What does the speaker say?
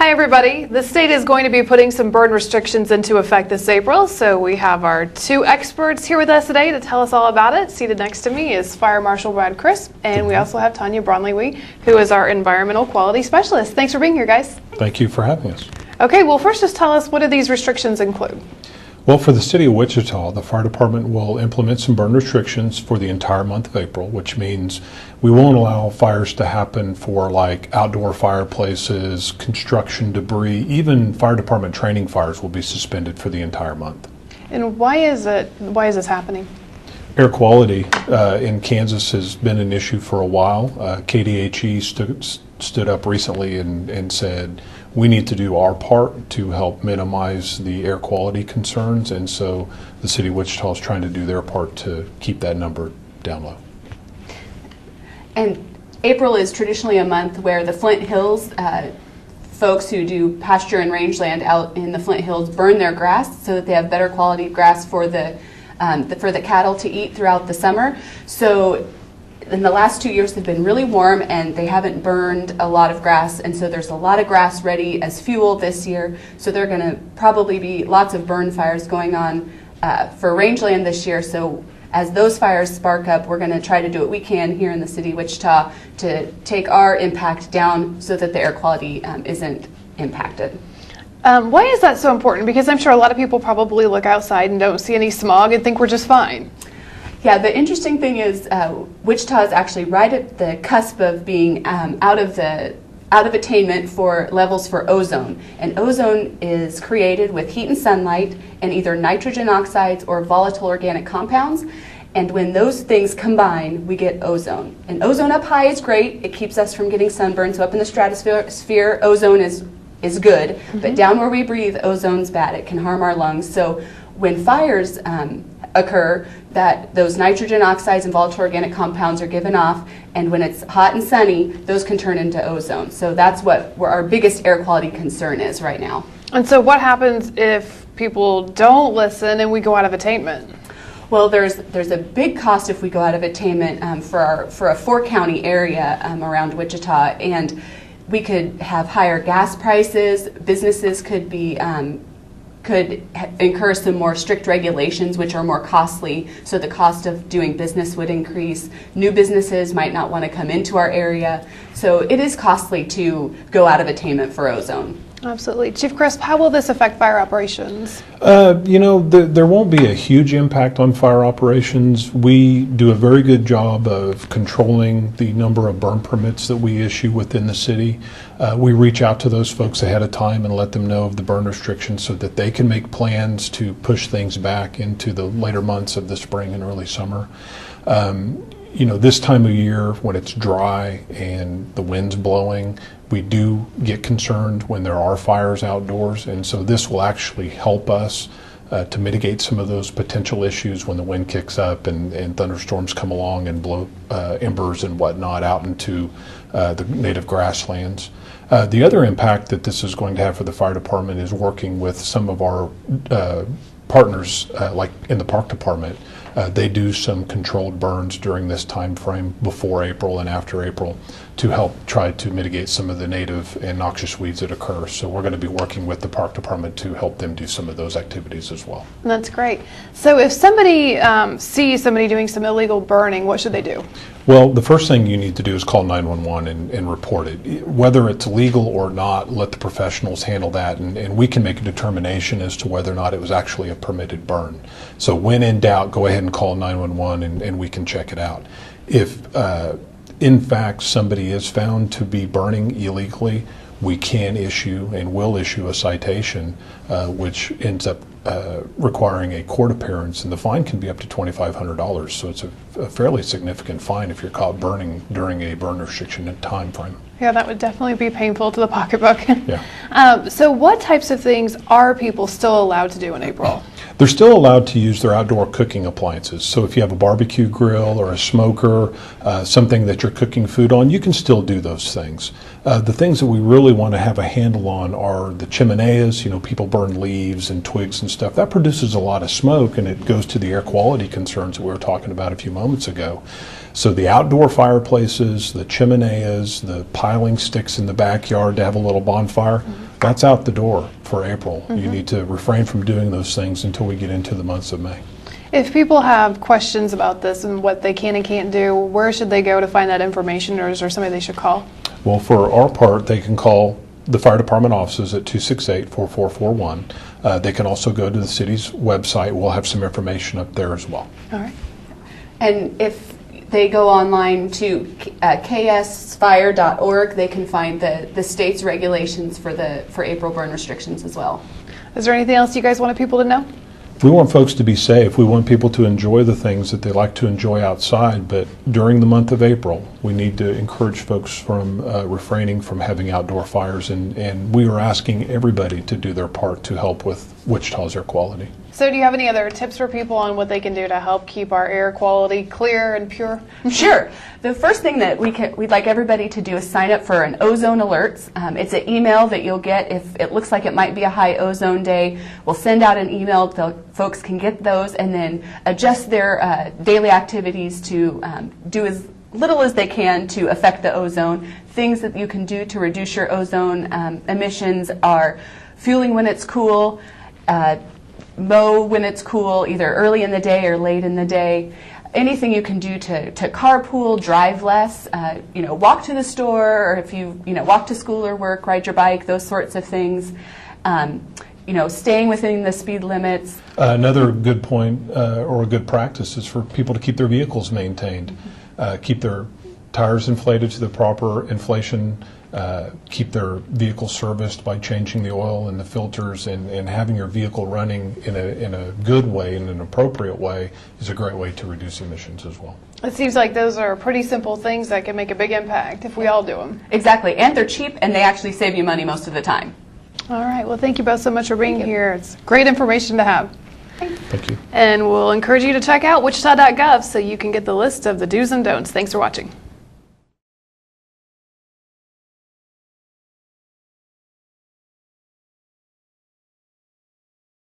Hi everybody. The state is going to be putting some burn restrictions into effect this April, so we have our two experts here with us today to tell us all about it. Seated next to me is Fire Marshal Brad Crisp, and we also have Tanya Braunley, who is our Environmental Quality Specialist. Thanks for being here, guys. Thank you for having us. Okay, well first just tell us, what do these restrictions include? Well, for the City of Wichita, the fire department will implement some burn restrictions for the entire month of April, which means we won't allow fires to happen for like outdoor fireplaces, construction debris, even fire department training fires will be suspended for the entire month. And why is this happening? Air quality in Kansas has been an issue for a while. KDHE stood up recently and said we need to do our part to help minimize the air quality concerns, and so the City of Wichita is trying to do their part to keep that number down low. And April is traditionally a month where the Flint Hills, folks who do pasture and rangeland out in the Flint Hills burn their grass so that they have better quality grass for the cattle to eat throughout the summer. So in the last 2 years have been really warm and they haven't burned a lot of grass, and so there's a lot of grass ready as fuel this year. So there are going to probably be lots of burn fires going on for rangeland this year. So as those fires spark up, we're going to try to do what we can here in the City of Wichita to take our impact down so that the air quality isn't impacted. Why is that so important? Because I'm sure a lot of people probably look outside and don't see any smog and think we're just fine. Yeah, the interesting thing is Wichita is actually right at the cusp of being out of attainment for levels for ozone. And ozone is created with heat and sunlight and either nitrogen oxides or volatile organic compounds. And when those things combine, we get ozone. And ozone up high is great. It keeps us from getting sunburn. So up in the stratosphere, ozone is good. But down where we breathe, ozone's bad. It can harm our lungs. So when fires occur, that those nitrogen oxides and volatile organic compounds are given off, and when it's hot and sunny, those can turn into ozone. So that's where our biggest air quality concern is right now. And so what happens if people don't listen and we go out of attainment? Well, there's a big cost if we go out of attainment for a 4-county area around Wichita, and we could have higher gas prices. Businesses could incur some more strict regulations, which are more costly, so the cost of doing business would increase. New businesses might not want to come into our area, so it is costly to go out of attainment for ozone. Absolutely. Chief Crisp, how will this affect fire operations? There won't be a huge impact on fire operations. We do a very good job of controlling the number of burn permits that we issue within the city. We reach out to those folks ahead of time and let them know of the burn restrictions so that they can make plans to push things back into the later months of the spring and early summer. This time of year when it's dry and the wind's blowing, we do get concerned when there are fires outdoors, and so this will actually help us to mitigate some of those potential issues when the wind kicks up and thunderstorms come along and blow embers and whatnot out into the native grasslands. The other impact that this is going to have for the fire department is working with some of our partners, like in the park department. They do some controlled burns during this time frame before April and after April to help try to mitigate some of the native and noxious weeds that occur. So we're going to be working with the park department to help them do some of those activities as well. That's great. So if somebody sees somebody doing some illegal burning, what should they do? Well, the first thing you need to do is call 911 and report it. Whether it's legal or not, let the professionals handle that, and we can make a determination as to whether or not it was actually a permitted burn. So when in doubt, go ahead and call 911 and we can check it out. If in fact somebody is found to be burning illegally, we can issue and will issue a citation, which ends up requiring a court appearance, and the fine can be up to $2,500. So it's a fairly significant fine if you're caught burning during a burn restriction time frame. Yeah, that would definitely be painful to the pocketbook. Yeah. So what types of things are people still allowed to do in April? They're still allowed to use their outdoor cooking appliances. So if you have a barbecue grill or a smoker, something that you're cooking food on, you can still do those things. The things that we really want to have a handle on are the chimeneas. People burn leaves and twigs and stuff. That produces a lot of smoke, and it goes to the air quality concerns that we were talking about a few moments ago. So the outdoor fireplaces, the chimeneas, the piling sticks in the backyard to have a little bonfire, that's out the door for April. You need to refrain from doing those things until we get into the months of May. If people have questions about this and what they can and can't do, where should they go to find that information, or is there somebody they should call? Well, for our part, they can call the fire department offices at 268-4441. They can also go to the city's website. We'll have some information up there as well. All right. And if they go online to ksfire.org, they can find the state's regulations for April burn restrictions as well. Is there anything else you guys wanted people to know? We want folks to be safe. We want people to enjoy the things that they like to enjoy outside, but during the month of April, we need to encourage folks from refraining from having outdoor fires, and we are asking everybody to do their part to help with Wichita's air quality. So do you have any other tips for people on what they can do to help keep our air quality clear and pure? Sure. The first thing that we'd like everybody to do is sign up for an ozone alerts. It's an email that you'll get if it looks like it might be a high ozone day. We'll send out an email. Folks can get those and then adjust their daily activities to do as little as they can to affect the ozone. Things that you can do to reduce your ozone emissions are fueling when it's cool, mow when it's cool, either early in the day or late in the day. Anything you can do to carpool, drive less, walk to the store, or if you walk to school or work, ride your bike, those sorts of things. Staying within the speed limits. Another good point or a good practice is for people to keep their vehicles maintained, keep their tires inflated to the proper inflation, keep their vehicle serviced by changing the oil and the filters, and having your vehicle running in a good way, in an appropriate way, is a great way to reduce emissions as well. It seems like those are pretty simple things that can make a big impact if we all do them. Exactly, and they're cheap, and they actually save you money most of the time. All right. Well, thank you both so much for being here. It's great information to have. Thank you. And we'll encourage you to check out wichita.gov so you can get the list of the do's and don'ts. Thanks for watching.